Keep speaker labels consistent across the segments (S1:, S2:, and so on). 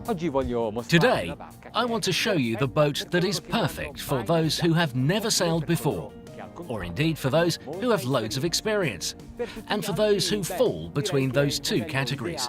S1: Today, I want to show you the boat that is perfect for those who have never sailed before, or indeed for those who have loads of experience, and for those who fall between those two categories.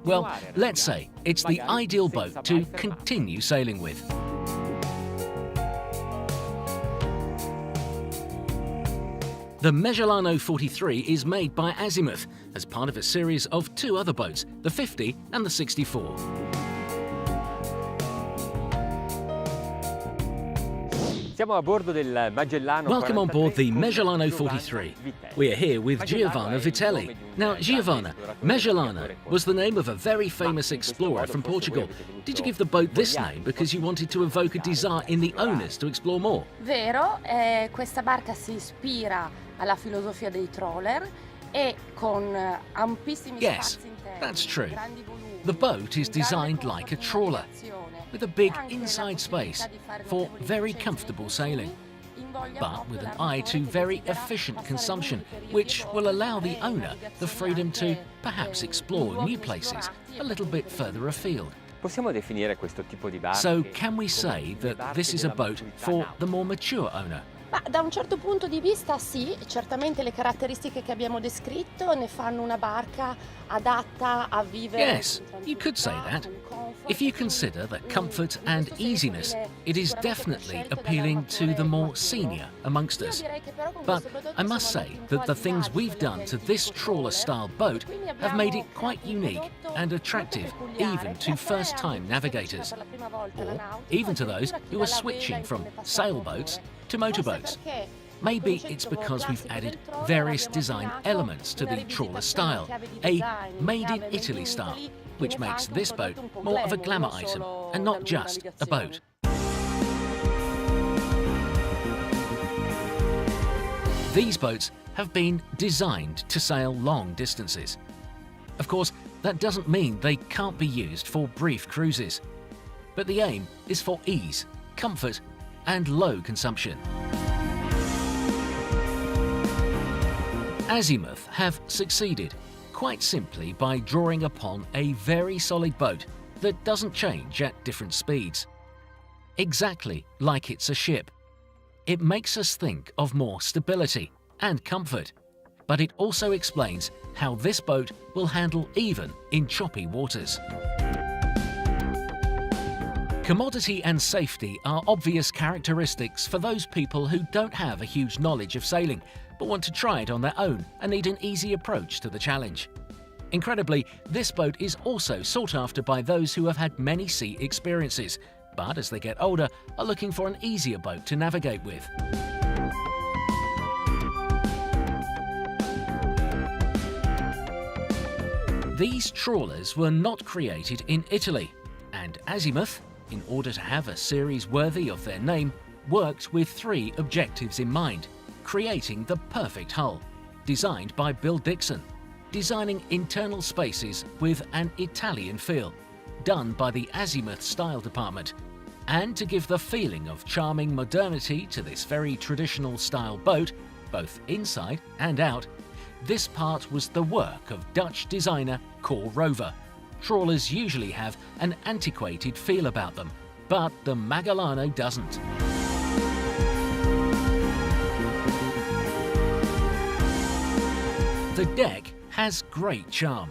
S1: Well, let's say it's the ideal boat to continue sailing with. The Magellano 43 is made by Azimut as part of a series of two other boats, the 50 and the 64. Welcome on board the Magellano 43. We are here with Giovanna Vitelli. Now, Giovanna, Magellano was the name of a very famous explorer from Portugal. Did you give the boat this name because you wanted to evoke a desire in the owners to explore more?
S2: Vero, questa barca si ispira alla filosofia dei trawler e con ampissimi
S1: Yes,
S2: spazi interni.
S1: that's true. The boat is designed like a trawler, with a big inside space for very comfortable sailing, but with an eye to very efficient consumption, which will allow the owner the freedom to perhaps explore new places a little bit further afield. So can we say that this is a boat for the more mature owner?
S2: Ma da un certo punto di vista sì, certamente le caratteristiche che abbiamo descritto ne fanno una barca adatta a vivere.
S1: Yes, you could say that. If you consider the comfort and easiness, it is definitely appealing to the more senior amongst us. But I must say that the things we've done to this trawler-style boat have made it quite unique and attractive even to first-time navigators, or even to those who are switching from sailboats to motorboats. Maybe it's because we've added various design elements to the trawler style, a made-in-Italy style, which makes this boat more of a glamour item and not just a boat. These boats have been designed to sail long distances. Of course, that doesn't mean they can't be used for brief cruises, but the aim is for ease, comfort, and low consumption. Azimut have succeeded quite simply by drawing upon a very solid boat that doesn't change at different speeds. Exactly like it's a ship. It makes us think of more stability and comfort, but it also explains how this boat will handle even in choppy waters. Commodity and safety are obvious characteristics for those people who don't have a huge knowledge of sailing, but want to try it on their own and need an easy approach to the challenge. Incredibly, this boat is also sought after by those who have had many sea experiences, but as they get older, are looking for an easier boat to navigate with. These trawlers were not created in Italy, and Azimut, in order to have a series worthy of their name, worked with three objectives in mind: creating the perfect hull, designed by Bill Dixon, designing internal spaces with an Italian feel, done by the Azimut Style Department, and to give the feeling of charming modernity to this very traditional style boat, both inside and out. This part was the work of Dutch designer Cor Rover. Trawlers usually have an antiquated feel about them, but the Magellano doesn't. The deck has great charm.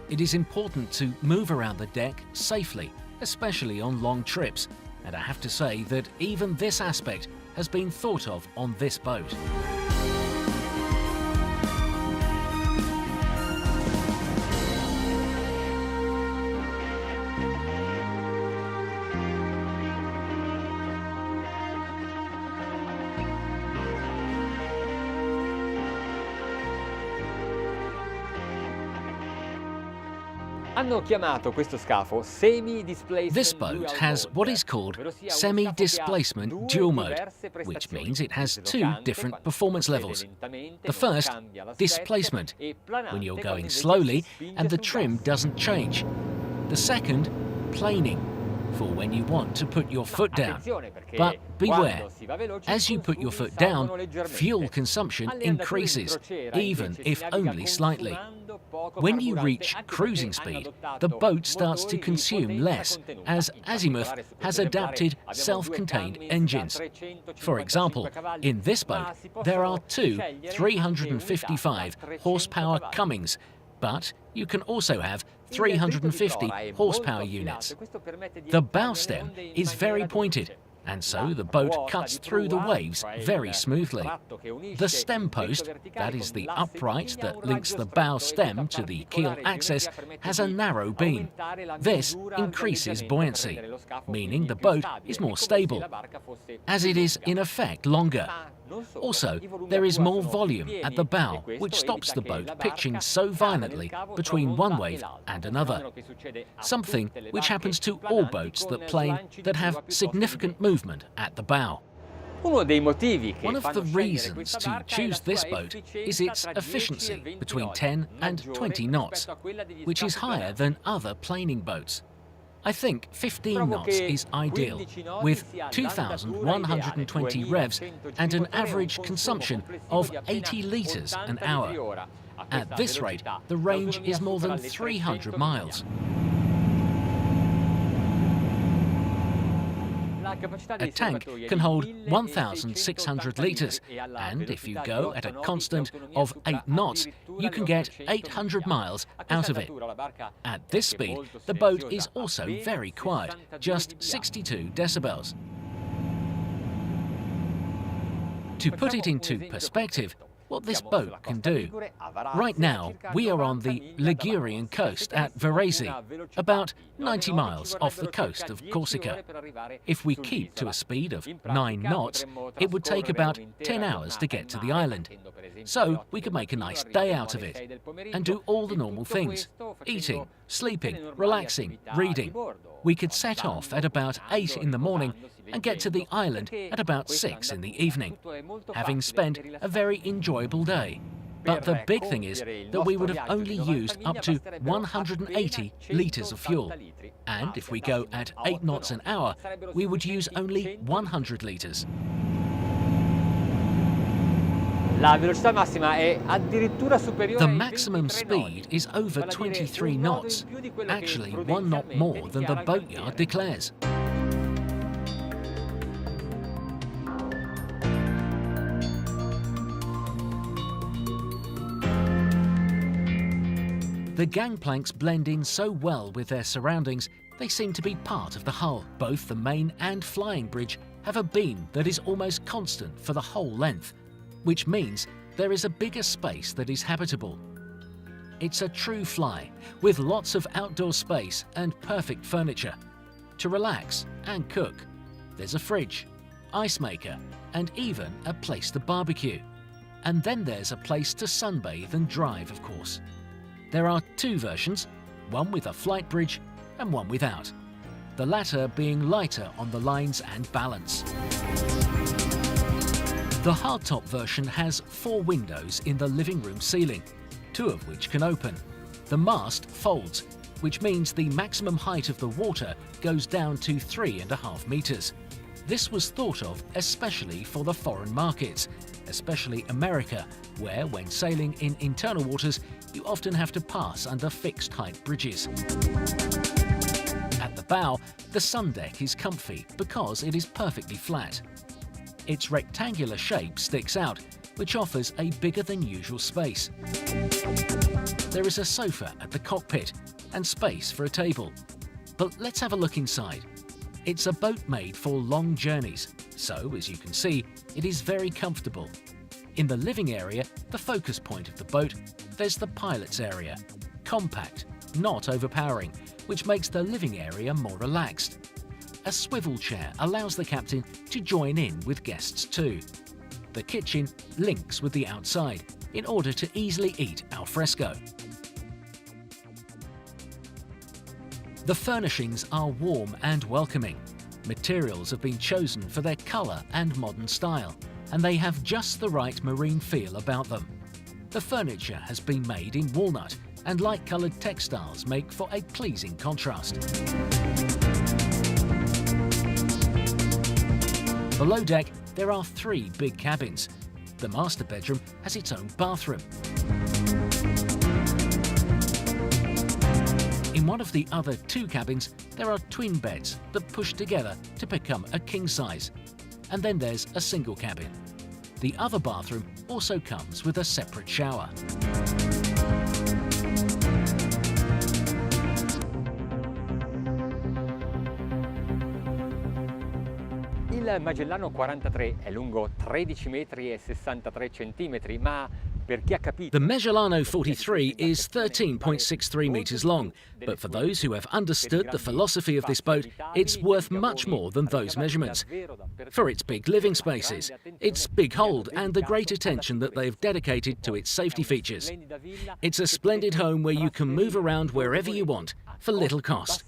S1: It is important to move around the deck safely, especially on long trips, and I have to say that even this aspect has been thought of on this boat. This boat has what is called semi-displacement dual mode, which means it has two different performance levels. The first, displacement, when you're going slowly and the trim doesn't change. The second, planing, for when you want to put your foot down. But beware, as you put your foot down, fuel consumption increases, even if only slightly. When you reach cruising speed, the boat starts to consume less, as Azimut has adapted self-contained engines. For example, in this boat, there are two 355 horsepower Cummins, but you can also have 350 horsepower units. The bow stem is very pointed, and so the boat cuts through the waves very smoothly. The stem post, that is the upright that links the bow stem to the keel axis, has a narrow beam. This increases buoyancy, meaning the boat is more stable, as it is in effect longer. Also, there is more volume at the bow, which stops the boat pitching so violently between one wave and another, something which happens to all boats that have significant movement at the bow. One of the reasons to choose this boat is its efficiency between 10 and 20 knots, which is higher than other planing boats. I think 15 knots is ideal, with 2,120 revs and an average consumption of 80 litres an hour. At this rate, the range is more than 300 miles. A tank can hold 1,600 litres, and if you go at a constant of 8 knots, you can get 800 miles out of it. At this speed, the boat is also very quiet, just 62 decibels. To put it into perspective, what this boat can do. Right now, we are on the Ligurian coast at Varese, about 90 miles off the coast of Corsica. If we keep to a speed of 9 knots, it would take about 10 hours to get to the island. So we could make a nice day out of it and do all the normal things: eating, sleeping, relaxing, reading. We could set off at about 8 in the morning and get to the island at about 6 in the evening, having spent a very enjoyable day. But the big thing is that we would have only used up to 180 litres of fuel. And if we go at 8 knots an hour, we would use only 100 litres. The maximum speed is over 23 knots, actually 1 knot more than the boatyard declares. The gangplanks blend in so well with their surroundings, they seem to be part of the hull. Both the main and flying bridge have a beam that is almost constant for the whole length, which means there is a bigger space that is habitable. It's a true fly, with lots of outdoor space and perfect furniture. To relax and cook, there's a fridge, ice maker, and even a place to barbecue. And then there's a place to sunbathe and drive, of course. There are 2 versions, one with a flight bridge and one without, the latter being lighter on the lines and balance. The hardtop version has 4 windows in the living room ceiling, 2 of which can open. The mast folds, which means the maximum height of the water goes down to 3.5 meters. This was thought of especially for the foreign markets, especially America, where when sailing in internal waters, you often have to pass under fixed height bridges. At the bow, the sun deck is comfy because it is perfectly flat. Its rectangular shape sticks out, which offers a bigger than usual space. There is a sofa at the cockpit and space for a table. But let's have a look inside. It's a boat made for long journeys, so as you can see, it is very comfortable. In the living area, the focus point of the boat, there's the pilot's area. Compact, not overpowering, which makes the living area more relaxed. A swivel chair allows the captain to join in with guests too. The kitchen links with the outside in order to easily eat al fresco. The furnishings are warm and welcoming. Materials have been chosen for their colour and modern style, and they have just the right marine feel about them. The furniture has been made in walnut, and light-coloured textiles make for a pleasing contrast. Below deck, there are 3 big cabins. The master bedroom has its own bathroom. In one of the other 2 cabins, there are twin beds that push together to become a king size. And then there's a single cabin. The other bathroom also comes with a separate shower.
S3: Il Magellano 43 è lungo 13 metri e 63 centimetri, ma per chi ha capito...
S1: The Magellano 43 is 13.63 meters long, but for those who have understood the philosophy of this boat, it's worth much more than those measurements. For its big living spaces, its big hold and the great attention that they've dedicated to its safety features. It's a splendid home where you can move around wherever you want for little cost.